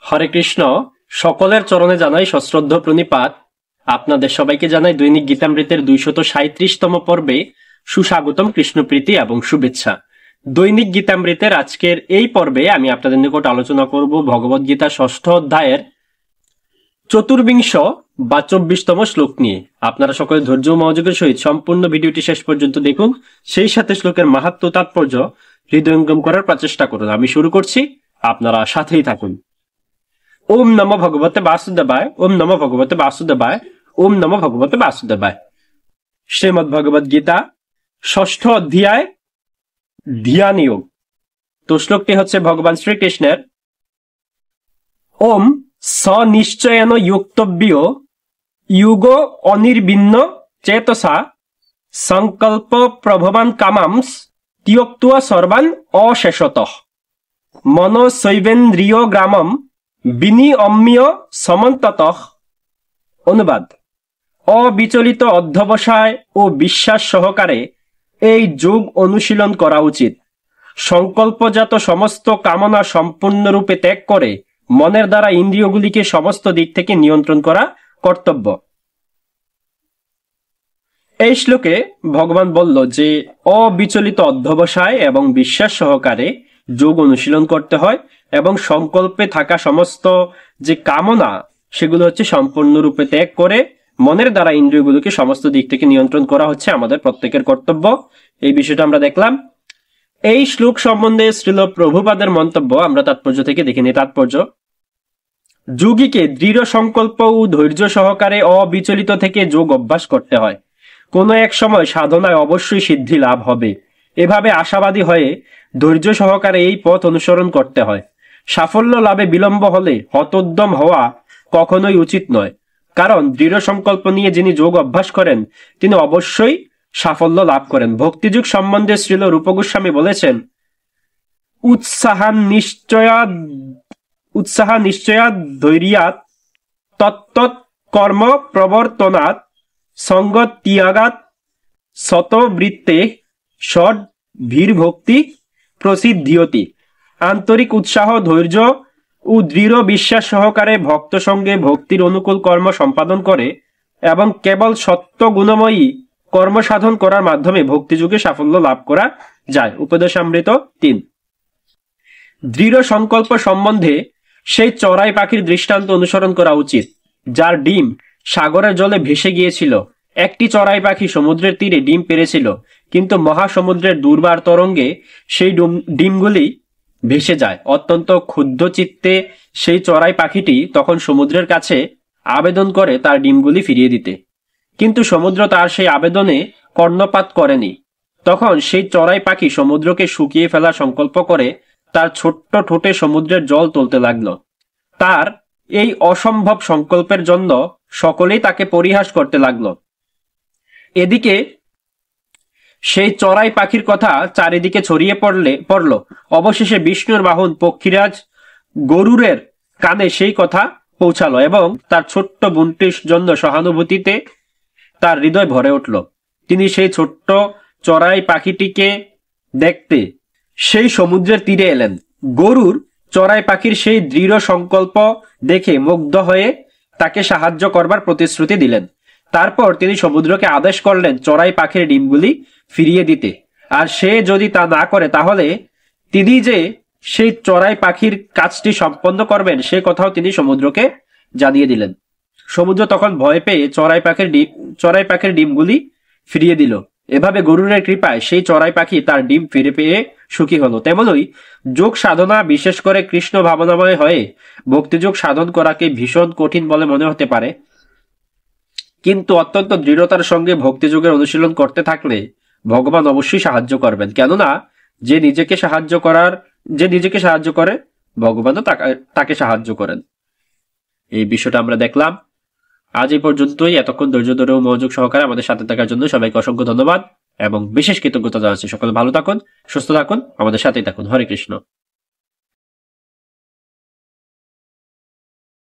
হরে কৃষ্ণ। সকলের চরণে জানাই সশ্রদ্ধ প্রণিপাত। আপনাদের সবাইকে জানাই দৈনিক গীতামৃতের 237তম পর্বে সুস্বাগতম, কৃষ্ণপ্রীতি এবং শুভেচ্ছা। দৈনিক গীতামৃতের আজকের এই পর্বে আমি আপনাদের নিকট আলোচনা করব ভগবদ গীতা 6ষ্ঠ অধ্যায়ের 24 বা 24তম শ্লোক নিয়ে। আপনারা সকলে ধৈর্য ও মনোযোগের সহিত সম্পূর্ণ ভিডিওটি শেষ পর্যন্ত দেখুন, সেই সাথে শ্লোকের মাহাত্ম্য তাৎপর্য হৃদয়ঙ্গম করার প্রচেষ্টা করুন। আমি শুরু করছি, আপনারা সাথেই থাকুন। ওম নমো ভগবতে বাসুদেবায়, ওম নমো ভগবতে বাসুদেবায়, ওম নমো ভগবতে বাসুদেবায়। শ্রীমদ্ ভগবদ গীতা 6ষ্ঠ অধ্যায় ধ্যান যোগ। তো শ্লোকটি হচ্ছে ভগবান শ্রীকৃষ্ণের। ওম সনিশ্চয়েন যোক্তব্য যুগ অনির্বিন্ন চেতসা সংকল্প প্রভবান কামাংস ত্যক্ত্বা সর্বান অশেষতঃ মনসৈবেন্দ্রিয় গ্রামম বিনিয়ম্য সমন্ততঃ। অনুবাদ: অবিচলিত অধ্যবসায় ও বিশ্বাস সহকারে এই যোগ অনুশীলন করা উচিত। সংকল্পজাত সমস্ত কামনা সম্পূর্ণরূপে ত্যাগ করে মনের দ্বারা ইন্দ্রিয়গুলিকে সমস্ত দিক থেকে নিয়ন্ত্রণ করা কর্তব্য। এই শ্লোকে ভগবান বলল যে অবিচলিত অধ্যবসায় এবং বিশ্বাস সহকারে যোগ অনুশীলন করতে হয় এবং সংকল্পে থাকা সমস্ত যে কামনা সেগুলো হচ্ছে সম্পূর্ণরূপে ত্যাগ করে মনের দ্বারা ইন্দ্রিয়গুলোকে সমস্ত দিক থেকে নিয়ন্ত্রণ করা হচ্ছে আমাদের প্রত্যেকের কর্তব্য। এই বিষয়টা আমরা দেখলাম। এই শ্লোক সম্বন্ধে শ্রীল প্রভুপাদের মন্তব্য আমরা তাৎপর্য থেকে দেখে নিই। তাৎপর্য: যোগীকে দৃঢ় সংকল্প ও ধৈর্য সহকারে অবিচলিত থেকে যোগ অভ্যাস করতে হয়। কোনো এক সময় সাধনায় অবশ্যই সিদ্ধি লাভ হবে। এভাবে আশাবাদী হয়ে ধৈর্য সহকারে এই পথ অনুসরণ করতে হয়। সাফল্য লাভে বিলম্ব হলে হতোদ্যম হওয়া কখনোই উচিত নয়, কারণ দৃঢ় সংকল্প নিয়ে যিনি যোগ অভ্যাস করেন তিনি অবশ্যই সাফল্য লাভ করেন। ভক্তিযুগ সম্বন্ধে শ্রীল রূপ গোস্বামী বলেছেন, উৎসাহ নিশ্চয়াৎ ধৈর্যাৎ তত্তৎ কর্ম প্রবর্তনাৎ সঙ্গত ত্যাগাৎ শতবৃত্তে ষড ভীর ভক্তি প্রসিদ্ধিয়তি। আন্তরিক উৎসাহ, ধৈর্য ও দৃঢ় বিশ্বাস সহকারে ভক্ত সঙ্গে ভক্তির অনুকূল কর্ম সম্পাদন করে এবং কেবল সত্য গুণময়ী কর্ম সাধন করার মাধ্যমে ভক্তিযুগে সাফল্য লাভ করা যায়। উপদেশামৃত 3। দৃঢ় সংকল্প সম্বন্ধে সেই চড়াই পাখির দৃষ্টান্ত অনুসরণ করা উচিত, যার ডিম সাগরের জলে ভেসে গিয়েছিল। একটি চড়াই পাখি সমুদ্রের তীরে ডিম পেড়েছিল, কিন্তু মহাসমুদ্রের দুর্বার তরঙ্গে সেই ডিমগুলি ভেসে যায়। অত্যন্ত ক্ষুব্ধ চিত্তে সেই চড়াই পাখিটি তখন সমুদ্রের কাছে আবেদন করে তার ডিমগুলি ফিরিয়ে দিতে, কিন্তু সমুদ্র তার সেই আবেদনে কর্ণপাত করেনি। তখন সেই চড়াই পাখি সমুদ্রকে শুকিয়ে ফেলার সংকল্প করে তার ছোট্ট ঠোঁটে সমুদ্রের জল তুলতে লাগলো। তার এই অসম্ভব সংকল্পের জন্য সকলেই তাকে পরিহাস করতে লাগলো। এদিকে সেই চড়াই পাখির কথা চারিদিকে ছড়িয়ে পড়ল। অবশেষে বিষ্ণুর বাহন পক্ষীরাজ গরুরের কানে সেই কথা পৌঁছালো এবং তার ছোট্ট বোনটির জন্য সহানুভূতিতে তার হৃদয় ভরে উঠল। তিনি সেই ছোট্ট চড়াই পাখিটিকে দেখতে সেই সমুদ্রের তীরে এলেন। গরুর চড়াই পাখির সেই দৃঢ় সংকল্প দেখে মুগ্ধ হয়ে তাকে সাহায্য করবার প্রতিশ্রুতি দিলেন। তারপর তিনি সমুদ্রকে আদেশ করলেন চড়াই পাখির ডিমগুলি ফিরিয়ে দিতে, আর সে যদি তা না করে তাহলে তিনি যে সেই চড়াই পাখির কাজটি সম্পন্ন করবেন সে কথাও তিনি সমুদ্রকে জানিয়ে দিলেন। সমুদ্র তখন ভয় পেয়ে চড়াই পাখির ডিমগুলি ফিরিয়ে দিল। এভাবে গরুরের কৃপায় সেই চড়াই পাখি তার ডিম ফিরে পেয়ে সুখী হলো। তেমনই যোগ সাধনা, বিশেষ করে কৃষ্ণ ভাবনাময় হয়ে ভক্তিযোগ সাধন করাকে ভীষণ কঠিন বলে মনে হতে পারে, কিন্তু অত্যন্ত দৃঢ়তার সঙ্গে ভক্তিযোগের অনুশীলন করতে থাকলে ভগবান অবশ্যই সাহায্য করবেন। কেননা যে নিজেকে সাহায্য করে ভগবানও তাকে সাহায্য করেন। এই বিষয়টা আমরা দেখলাম। আজ এই পর্যন্তই। এতক্ষণ ধৈর্য ধরে ও মনোযোগ সহকারে আমাদের সাথে থাকার জন্য সবাইকে অসংখ্য ধন্যবাদ এবং বিশেষ কৃতজ্ঞতা জানাচ্ছি। সকলে ভালো থাকুন, সুস্থ থাকুন, আমাদের সাথেই থাকুন। হরে কৃষ্ণ।